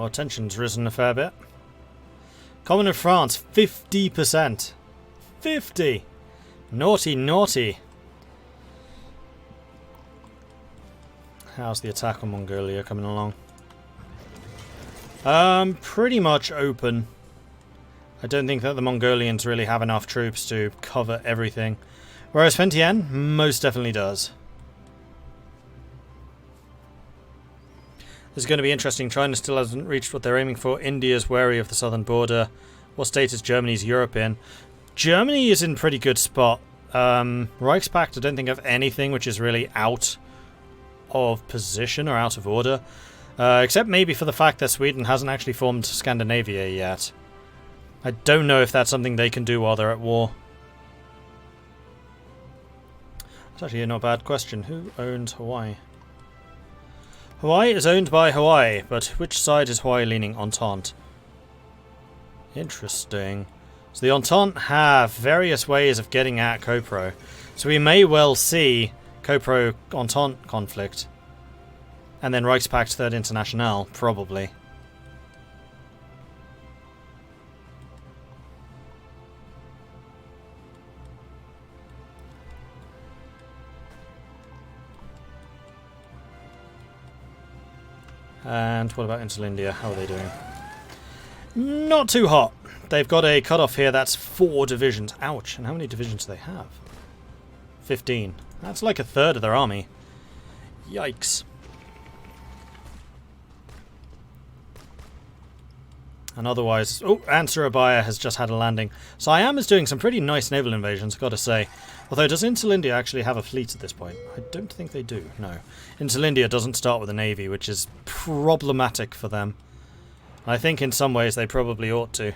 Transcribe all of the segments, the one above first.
well, tension's risen a fair bit. Common in France, 50%. 50! Naughty, naughty. How's the attack on Mongolia coming along? Pretty much open. I don't think that the Mongolians really have enough troops to cover everything. Whereas Vientiane most definitely does. This is going to be interesting. China still hasn't reached what they're aiming for. India's wary of the southern border. What state is Germany's Europe in? Germany is in pretty good spot. Reichspakt, I don't think of anything which is really out of position or out of order. Except maybe for the fact that Sweden hasn't actually formed Scandinavia yet. I don't know if that's something they can do while they're at war. That's actually not a bad question. Who owns Hawaii? Hawaii is owned by Hawaii, but which side is Hawaii leaning? Entente. Interesting. So the Entente have various ways of getting at Copro. So we may well see Copro-Entente conflict. And then Reichspakt Third International, probably. And what about Interlindia? How are they doing? Not too hot. They've got a cutoff here that's 4 divisions. Ouch. And how many divisions do they have? 15. That's like a third of their army. Yikes. And otherwise... Oh, and Surabaya has just had a landing. Siam is doing some pretty nice naval invasions, I've got to say. Although, does Interlindia actually have a fleet at this point? I don't think they do, no. Interlindia doesn't start with a navy, which is problematic for them. I think in some ways they probably ought to.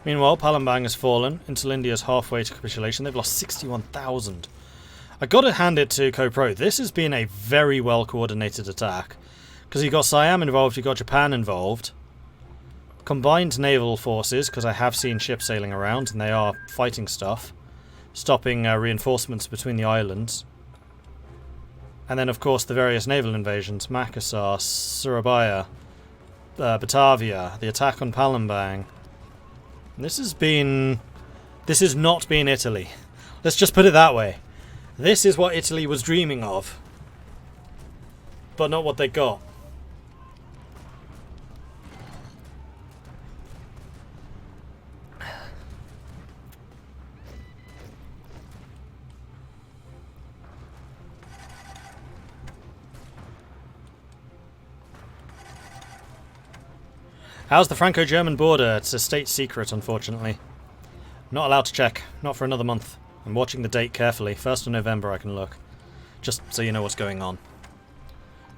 Meanwhile, Palembang has fallen. Interlindia is halfway to capitulation. They've lost 61,000. I gotta hand it to Copro. This has been a very well coordinated attack. Because you got Siam involved, you got Japan involved. Combined naval forces, because I have seen ships sailing around and they are fighting stuff. Stopping reinforcements between the islands. And then of course the various naval invasions. Makassar, Surabaya, Batavia, the attack on Palembang. This has not been Italy. Let's just put it that way. This is what Italy was dreaming of. But not what they got. How's the Franco-German border? It's a state secret, unfortunately. Not allowed to check. Not for another month. I'm watching the date carefully. 1st of November I can look. Just so you know what's going on.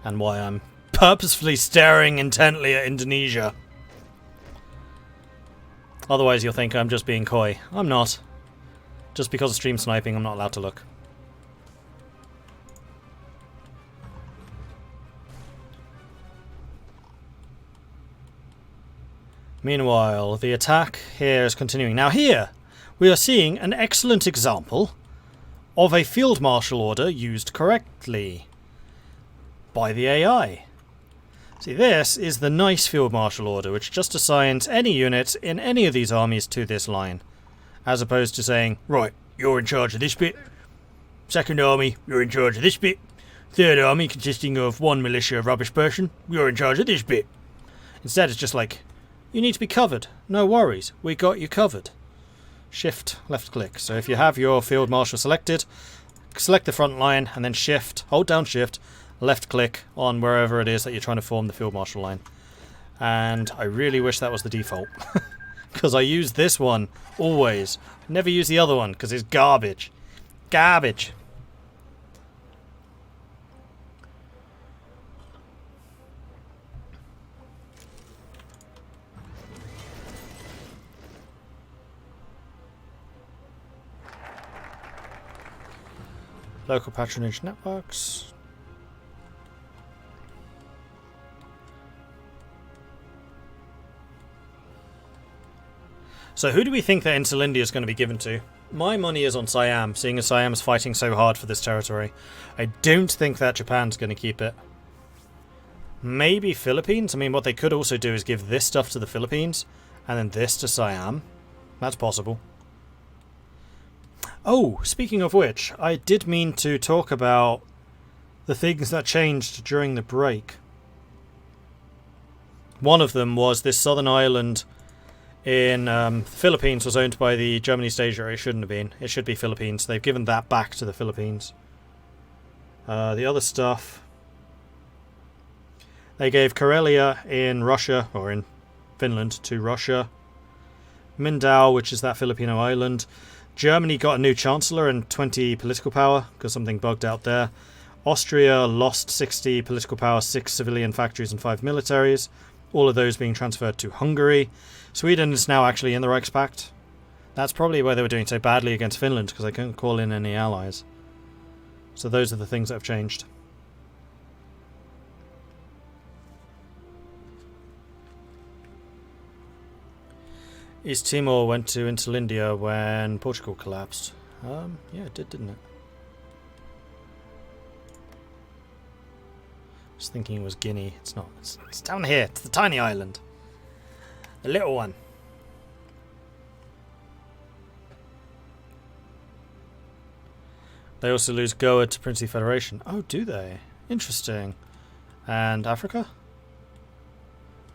And why I'm purposefully staring intently at Indonesia. Otherwise you'll think I'm just being coy. I'm not. Just because of stream sniping I'm not allowed to look. Meanwhile, the attack here is continuing. Now here, we are seeing an excellent example of a field marshal order used correctly by the AI. See, this is the nice field marshal order, which just assigns any unit in any of these armies to this line. As opposed to saying, right, you're in charge of this bit. Second army, you're in charge of this bit. Third army, consisting of 1 militia rubbish person, you're in charge of this bit. Instead, it's just like, you need to be covered. No worries. We got you covered. Shift, left click. So if you have your field marshal selected, select the front line and then shift, hold down shift, left click on wherever it is that you're trying to form the field marshal line. And I really wish that was the default. Because I use this one always. Never use the other one because it's garbage. Garbage. Local patronage networks. So who do we think that Interlindia is going to be given to? My money is on Siam, seeing as Siam is fighting so hard for this territory. I don't think that Japan's going to keep it. Maybe Philippines? I mean, what they could also do is give this stuff to the Philippines, and then this to Siam. That's possible. Oh, speaking of which, I did mean to talk about the things that changed during the break. One of them was this southern island in the Philippines was owned by the German East Asia. It shouldn't have been. It should be Philippines. They've given that back to the Philippines. The other stuff... They gave Karelia in Russia, or in Finland, to Russia. Mindanao, which is that Filipino island. Germany got a new chancellor and 20 political power, because something bugged out there. Austria lost 60 political power, 6 civilian factories and 5 militaries. All of those being transferred to Hungary. Sweden is now actually in the Reichspakt. That's probably why they were doing so badly against Finland, because they couldn't call in any allies. So those are the things that have changed. East Timor went to Interlindia when Portugal collapsed. Yeah, it did, didn't it? I was thinking it was Guinea. It's not. It's down here. It's the tiny island. The little one. They also lose Goa to Princely Federation. Oh, do they? Interesting. And Africa?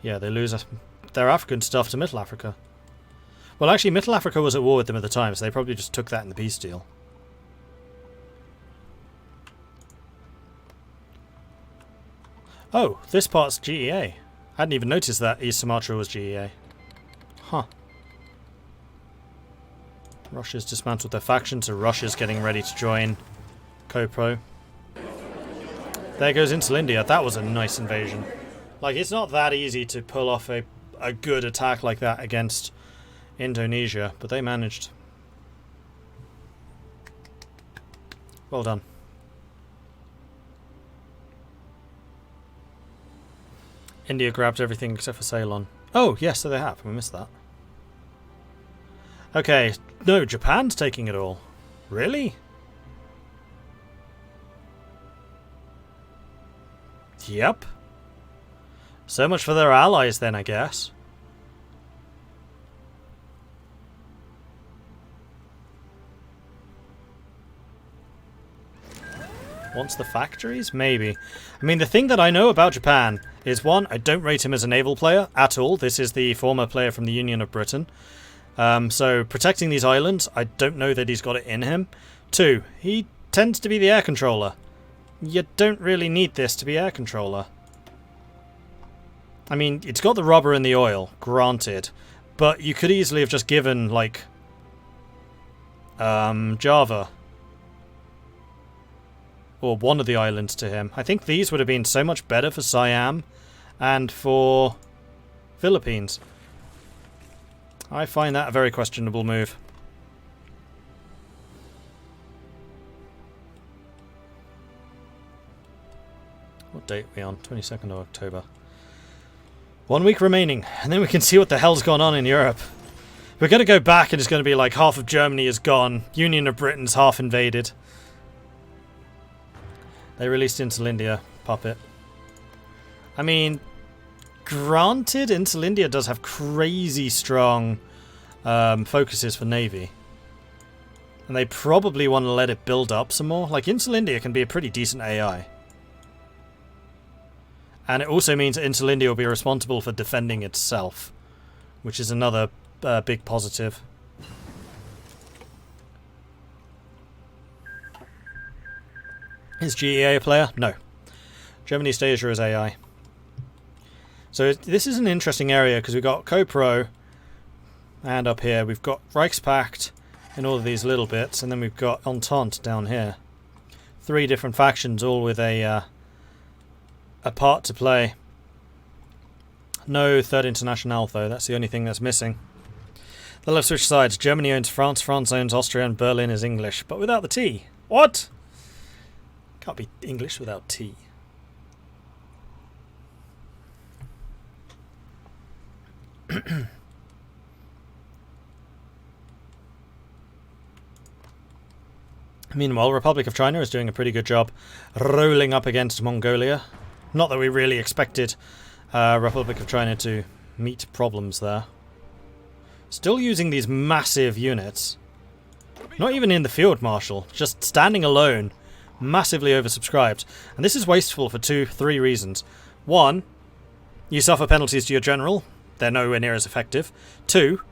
Yeah, they lose their African stuff to Middle Africa. Well, actually, Middle Africa was at war with them at the time, so they probably just took that in the peace deal. Oh, this part's GEA. I hadn't even noticed that East Sumatra was GEA. Huh. Russia's dismantled their faction, so Russia's getting ready to join CoPro. There goes Interlindia. That was a nice invasion. Like, it's not that easy to pull off a good attack like that against Indonesia, but they managed. Well done. India grabbed everything except for Ceylon. Oh, yes, so they have. We missed that. Okay, no, Japan's taking it all. Really? Yep. So much for their allies then, I guess. Wants the factories? Maybe. I mean, the thing that I know about Japan is, one, I don't rate him as a naval player at all. This is the former player from the Union of Britain. So protecting these islands, I don't know that he's got it in him. 2, he tends to be the air controller. You don't really need this to be air controller. I mean, it's got the rubber and the oil, granted. But you could easily have just given, like, Java. Or one of the islands to him. I think these would have been so much better for Siam and for Philippines. I find that a very questionable move. What date are we on? 22nd of October. 1 week remaining, and then we can see what the hell's gone on in Europe. We're going to go back and it's going to be like half of Germany is gone. Union of Britain's half invaded. They released Interlindia, puppet. I mean, granted, Interlindia does have crazy strong focuses for Navy. And they probably want to let it build up some more. Like, Interlindia can be a pretty decent AI. And it also means that Interlindia will be responsible for defending itself. Which is another big positive. Is GEA a player? No. Germany East Asia is AI. So this is an interesting area because we've got CoPro, and up here we've got Reichspakt and all of these little bits, and then we've got Entente down here. 3 different factions, all with a part to play. No Third International though, that's the only thing that's missing. They'll have switched sides. Germany owns France, France owns Austria, and Berlin is English, but without the T. What? Can't be English without T. Meanwhile, Republic of China is doing a pretty good job rolling up against Mongolia. Not that we really expected Republic of China to meet problems there. Still using these massive units. Not even in the field marshal, just standing alone. Massively oversubscribed. And this is wasteful for three reasons. One, you suffer penalties to your general. They're nowhere near as effective. Two,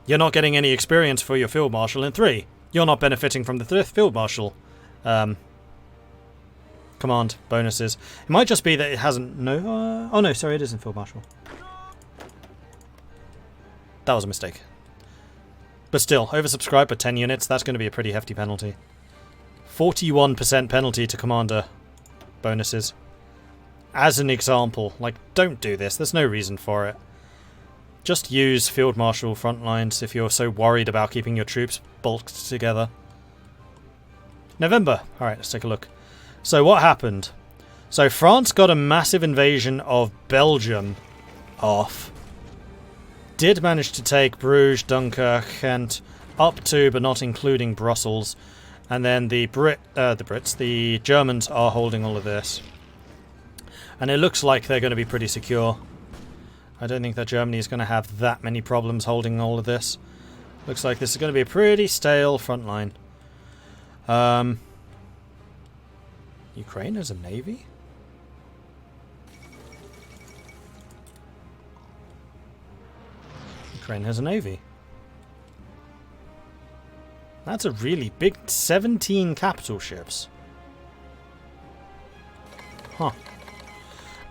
you're not getting any experience for your field marshal. And three, you're not benefiting from the field marshal command bonuses. It might just be that it hasn't... oh no, sorry, it isn't field marshal. That was a mistake. But still, oversubscribed by 10 units, that's going to be a pretty hefty penalty. 41% penalty to commander bonuses. As an example, like, don't do this, there's no reason for it. Just use field marshal front lines if you're so worried about keeping your troops bulked together. November. Alright, let's take a look. So what happened? So France got a massive invasion of Belgium off. Did manage to take Bruges, Dunkirk, Kent, up to but not including Brussels. And then the Germans are holding all of this. And it looks like they're going to be pretty secure. I don't think that Germany is going to have that many problems holding all of this. Looks like this is going to be a pretty stale front line. Ukraine has a navy? Ukraine has a navy. That's a really big... 17 capital ships. Huh.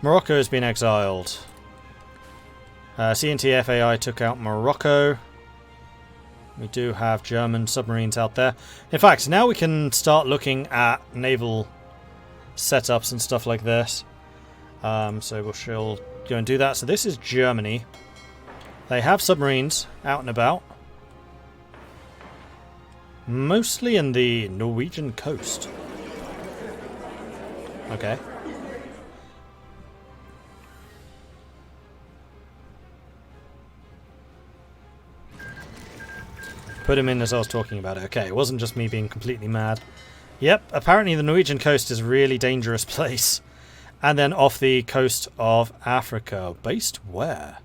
Morocco has been exiled. CNTF AI took out Morocco. We do have German submarines out there. In fact, now we can start looking at naval setups and stuff like this. So we shall go and do that. So this is Germany. They have submarines out and about. Mostly in the Norwegian coast. Okay. Put him in as I was talking about it. Okay, it wasn't just me being completely mad. Yep, apparently the Norwegian coast is a really dangerous place. And then off the coast of Africa. Based where?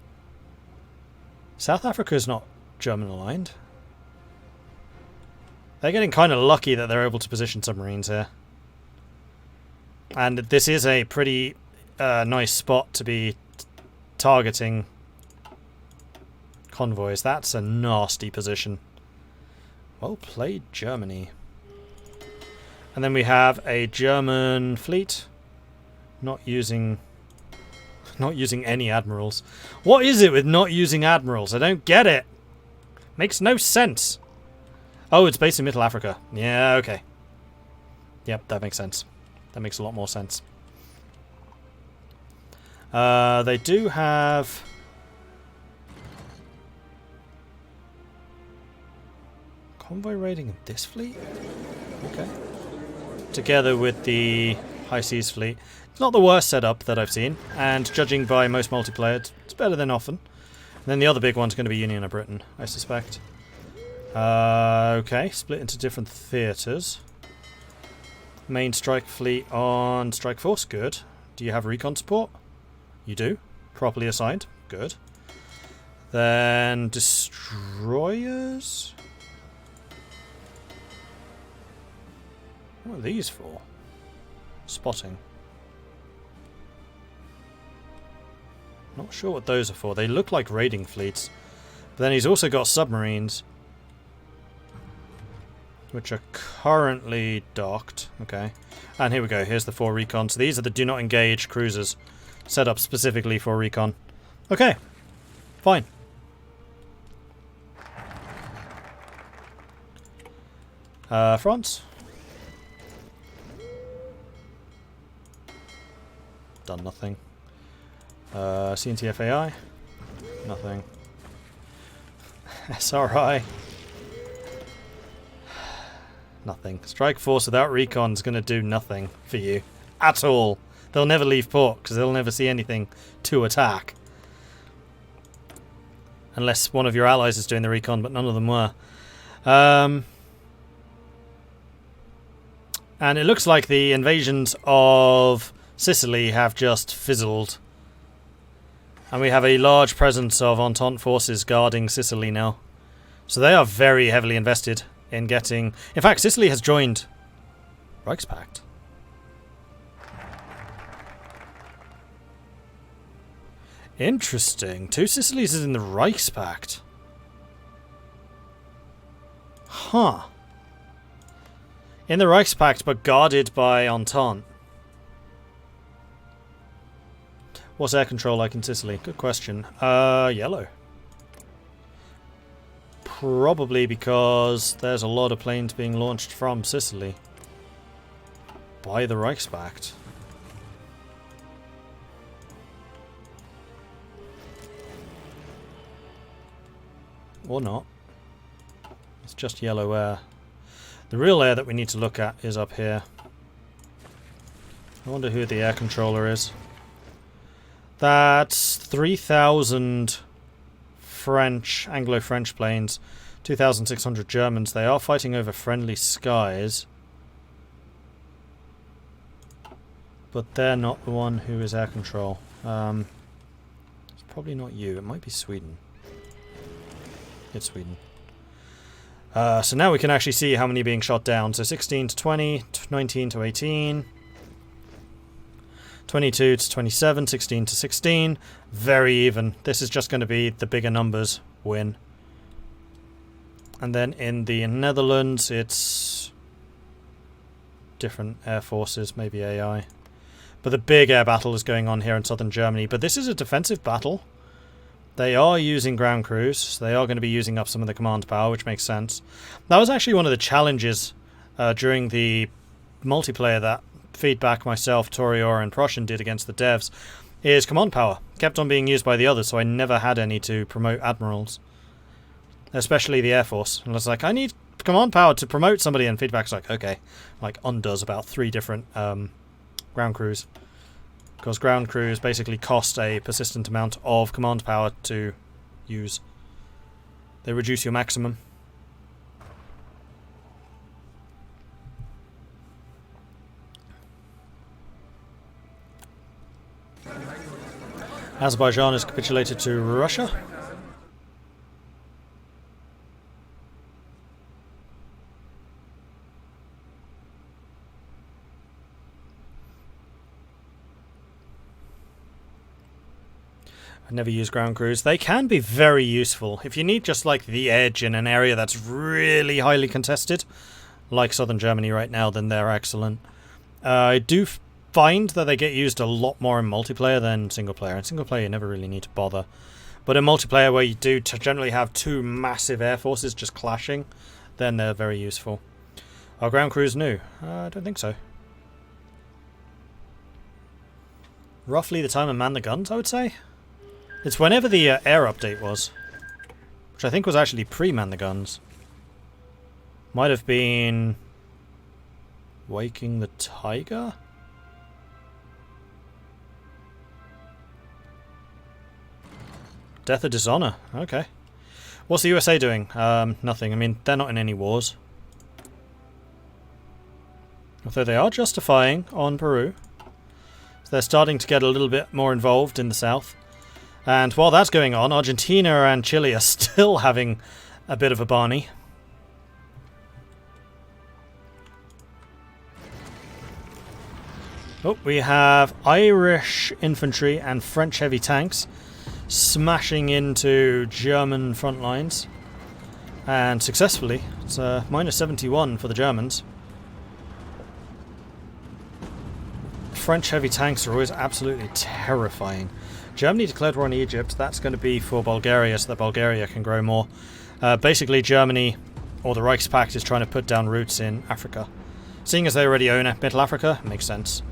South Africa is not German aligned. They're getting kind of lucky that they're able to position submarines here. And this is a pretty nice spot to be targeting convoys. That's a nasty position. Well played, Germany. And then we have a German fleet not using any admirals. What is it with not using admirals? I don't get it. Makes no sense. Oh, it's based in Middle Africa. Yeah, okay. Yep, that makes sense. That makes a lot more sense. They do have... convoy raiding in this fleet? Okay. Together with the High Seas fleet. It's not the worst setup that I've seen, and judging by most multiplayer, it's better than often. And then the other big one's going to be Union of Britain, I suspect. Okay, split into different theatres. Main strike fleet on strike force, good. Do you have recon support? You do. Properly assigned, good. Then destroyers? What are these for? Spotting. Not sure what those are for. They look like raiding fleets. But then he's also got submarines, which are currently docked. Okay. And here we go. Here's the 4 recon. So these are the do not engage cruisers set up specifically for recon. Okay. Fine. France. Done nothing. CNTFAI. Nothing. SRI. Nothing. Strike force without recon is going to do nothing for you. At all. They'll never leave port because they'll never see anything to attack. Unless one of your allies is doing the recon, but none of them were. And it looks like the invasions of Sicily have just fizzled. And we have a large presence of Entente forces guarding Sicily now. So they are very heavily invested in getting... In fact, Sicily has joined Reichspakt. Interesting. 2 Sicilies is in the Reichspakt. Huh. In the Reichspakt, but guarded by Entente. What's air control like in Sicily? Good question. Yellow. Probably because there's a lot of planes being launched from Sicily by the Reichspakt. Or not. It's just yellow air. The real air that we need to look at is up here. I wonder who the air controller is. That's 3,000 French, Anglo-French planes, 2,600 Germans. They are fighting over friendly skies. But they're not the one who is air control. It's probably not you. It might be Sweden. It's Sweden. So now we can actually see how many are being shot down. So 16 to 20, 19 to 18, 22 to 27, 16 to 16. Very even. This is just going to be the bigger numbers win. And then in the Netherlands, it's different air forces, maybe AI. But the big air battle is going on here in southern Germany. But this is a defensive battle. They are using ground crews. They are going to be using up some of the command power, which makes sense. That was actually one of the challenges during the multiplayer that Feedback, myself, Torior, and Prussian did against the devs, is command power. Kept on being used by the others, so I never had any to promote admirals. Especially the Air Force. And I was like, I need command power to promote somebody, and Feedback's like, okay. Like, undoes about 3 different ground crews. Because ground crews basically cost a persistent amount of command power to use. They reduce your maximum. Azerbaijan has capitulated to Russia. I never use ground crews. They can be very useful. If you need just like the edge in an area that's really highly contested, like southern Germany right now, then they're excellent. I do find that they get used a lot more in multiplayer than single player. In single player you never really need to bother. But in multiplayer where you do generally have 2 massive air forces just clashing, then they're very useful. Are ground crews new? I don't think so. Roughly the time of man the guns, I would say. It's whenever the air update was, which I think was actually pre-man the guns. Might have been Waking the Tiger? Death of Dishonor. Okay. What's the USA doing? Nothing. I mean, they're not in any wars. Although they are justifying on Peru. So they're starting to get a little bit more involved in the south. And while that's going on, Argentina and Chile are still having a bit of a Barney. Oh, we have Irish infantry and French heavy tanks smashing into German front lines. And successfully. It's minus 71 for the Germans. French heavy tanks are always absolutely terrifying. Germany declared war on Egypt. That's going to be for Bulgaria, so that Bulgaria can grow more. Basically, Germany, or the Reichspakt, is trying to put down roots in Africa. Seeing as they already own Middle Africa, it makes sense.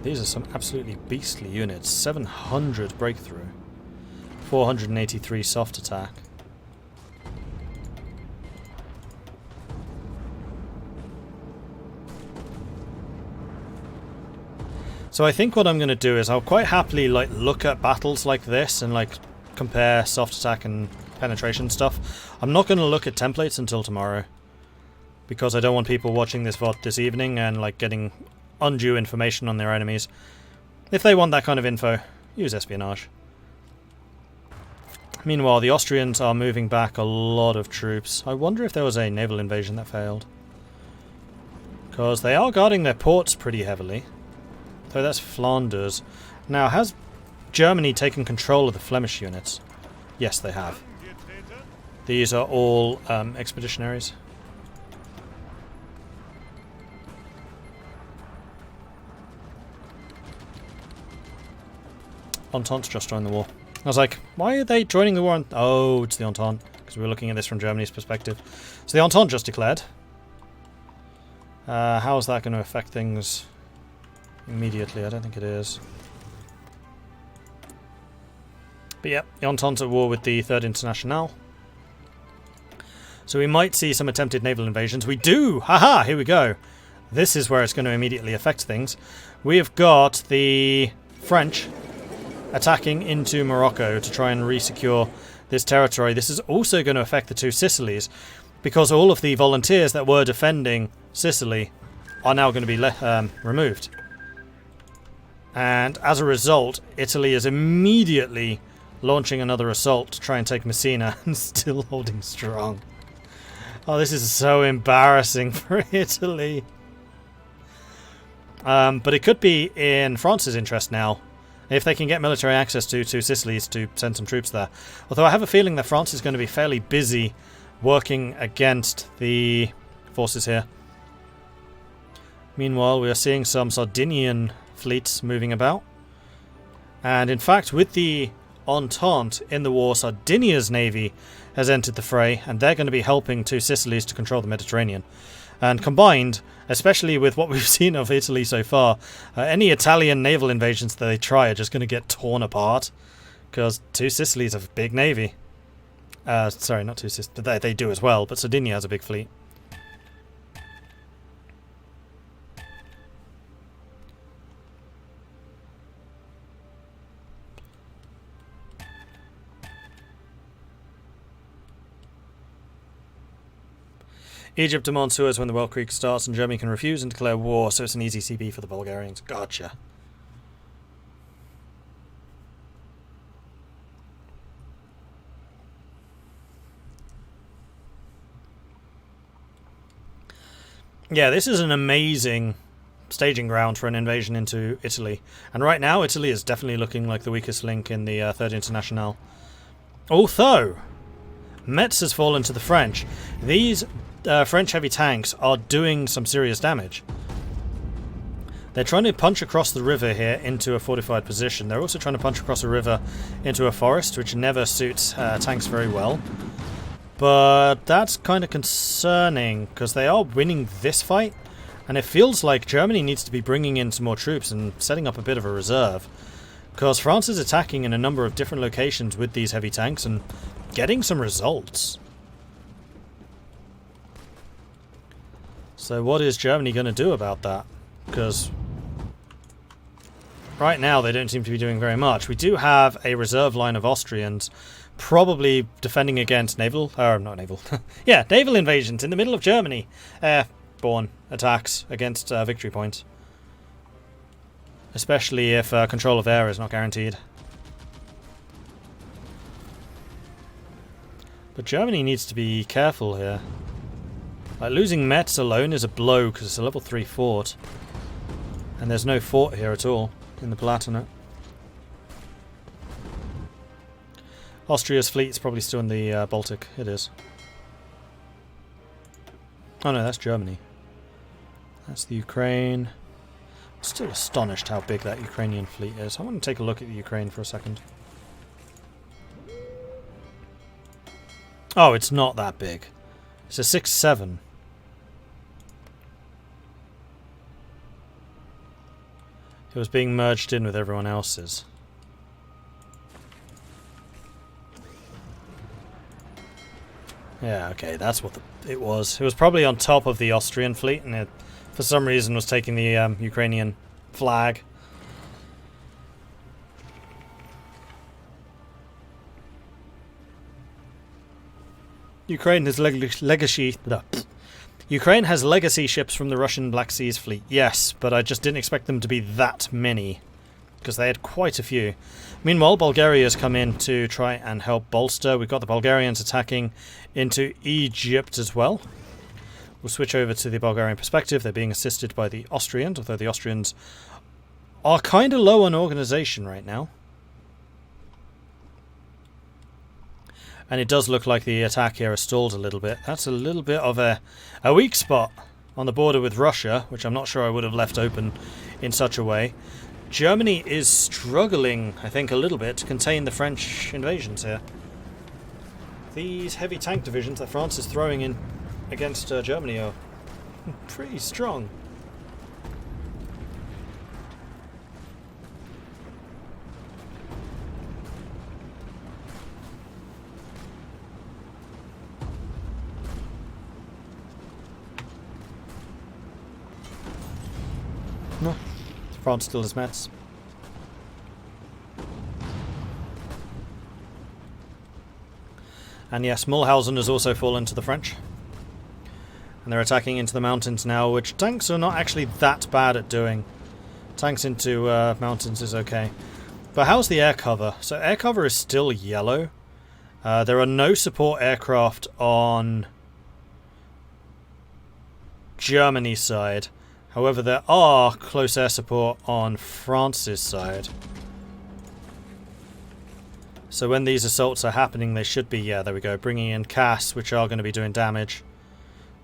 These are some absolutely beastly units. 700 breakthrough. 483 soft attack. So I think what I'm going to do is I'll quite happily like look at battles like this and like compare soft attack and penetration stuff. I'm not going to look at templates until tomorrow, because I don't want people watching this VOD this evening and like getting undue information on their enemies. If they want that kind of info, use espionage. Meanwhile, the Austrians are moving back a lot of troops. I wonder if there was a naval invasion that failed, because they are guarding their ports pretty heavily. Though that's Flanders. Now, has Germany taken control of the Flemish units? Yes, they have. These are all expeditionaries. Entente's just joined the war. I was like, why are they joining the war? Oh, it's the Entente, because we were looking at this from Germany's perspective. So the Entente just declared. How is that going to affect things immediately? I don't think it is. But yeah, the Entente's at war with the Third Internationale. So we might see some attempted naval invasions. We do! Haha! Here we go. This is where it's going to immediately affect things. We have got the French attacking into Morocco to try and re-secure this territory. This is also going to affect the two Sicilies, because all of the volunteers that were defending Sicily are now going to be removed. And as a result, Italy is immediately launching another assault to try and take Messina, and still holding strong. Oh, this is so embarrassing for Italy. But it could be in France's interest now, if they can get military access to Sicilies, to send some troops there. Although I have a feeling that France is going to be fairly busy working against the forces here. Meanwhile, we are seeing some Sardinian fleets moving about. And in fact, with the Entente in the war, Sardinia's navy has entered the fray, and they're going to be helping two Sicilies to control the Mediterranean. And combined, especially with what we've seen of Italy so far, any Italian naval invasions that they try are just going to get torn apart, because two Sicilies have a big navy. Sorry, not two Sicilies. They do as well, but Sardinia has a big fleet. Egypt demands Suez when the Well Creek starts, and Germany can refuse and declare war, so it's an easy CB for the Bulgarians. Gotcha. Yeah, this is an amazing staging ground for an invasion into Italy. And right now, Italy is definitely looking like the weakest link in the Third Internationale. Although, Metz has fallen to the French. These French heavy tanks are doing some serious damage. They're trying to punch across the river here into a fortified position. They're also trying to punch across a river into a forest, which never suits tanks very well. But that's kind of concerning, because they are winning this fight, and it feels like Germany needs to be bringing in some more troops and setting up a bit of a reserve. Because France is attacking in a number of different locations with these heavy tanks and getting some results. So what is Germany going to do about that? Because right now they don't seem to be doing very much. We do have a reserve line of Austrians probably defending against naval... not naval. Yeah, naval invasions in the middle of Germany. Airborne attacks against victory points. Especially if control of air is not guaranteed. But Germany needs to be careful here. Like, losing Metz alone is a blow because it's a level 3 fort. And there's no fort here at all in the Palatinate. Austria's fleet is probably still in the Baltic. It is. Oh no, that's Germany. That's the Ukraine. I'm still astonished how big that Ukrainian fleet is. I want to take a look at the Ukraine for a second. Oh, it's not that big. It's a 6-7. It was being merged in with everyone else's. Yeah, okay, that's what it was. It was probably on top of the Austrian fleet, and it, for some reason, was taking the Ukrainian flag. Ukraine has Ukraine has legacy ships from the Russian Black Seas fleet. Yes, but I just didn't expect them to be that many, because they had quite a few. Meanwhile, Bulgaria's come in to try and help bolster. We've got the Bulgarians attacking into Egypt as well. We'll switch over to the Bulgarian perspective. They're being assisted by the Austrians, although the Austrians are kind of low on organisation right now. And it does look like the attack here has stalled a little bit. That's a little bit of a weak spot on the border with Russia, which I'm not sure I would have left open in such a way. Germany is struggling, I think, a little bit to contain the French invasions here. These heavy tank divisions that France is throwing in against Germany are pretty strong. No, France still has Metz. And yes, Mulhausen has also fallen to the French. And they're attacking into the mountains now, which tanks are not actually that bad at doing. Tanks into mountains is okay. But how's the air cover? So air cover is still yellow. There are no support aircraft on Germany's side. However, there are close air support on France's side. So when these assaults are happening, they should be, yeah, there we go, bringing in CAS, which are going to be doing damage.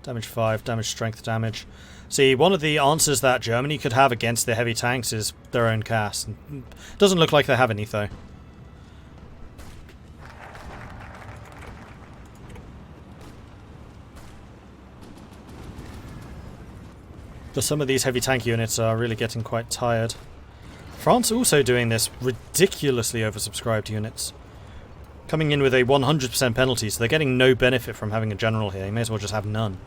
Damage 5, damage strength damage. See, one of the answers that Germany could have against their heavy tanks is their own CAS. Doesn't look like they have any, though. But some of these heavy tank units are really getting quite tired. France also doing this ridiculously oversubscribed units. Coming in with a 100% penalty, so they're getting no benefit from having a general here. You may as well just have none.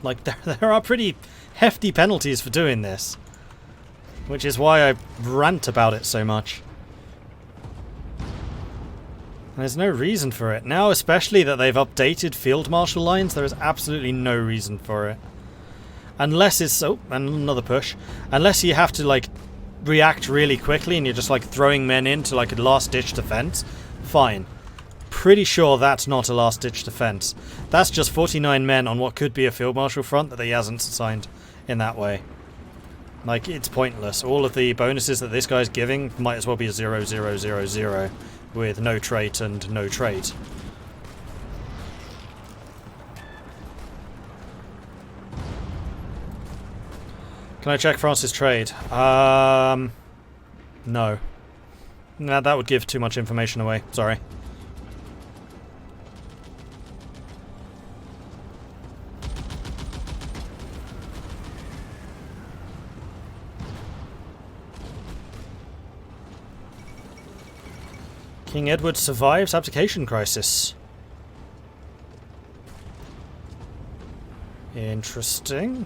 Like, there are pretty hefty penalties for doing this. Which is why I rant about it so much. There's no reason for it. Now, especially that they've updated field marshal lines, there is absolutely no reason for it. Unless it's... oh, and another push. Unless you have to, like, react really quickly and you're just, like, throwing men into, like, a last-ditch defense. Fine. Pretty sure that's not a last-ditch defense. That's just 49 men on what could be a field marshal front that he hasn't assigned in that way. Like, it's pointless. All of the bonuses that this guy's giving might as well be a 0, 0, 0, 0. With no trait and no trait. Can I check France's trade? No. Nah, that would give too much information away. Sorry. King Edward survives abdication crisis. Interesting.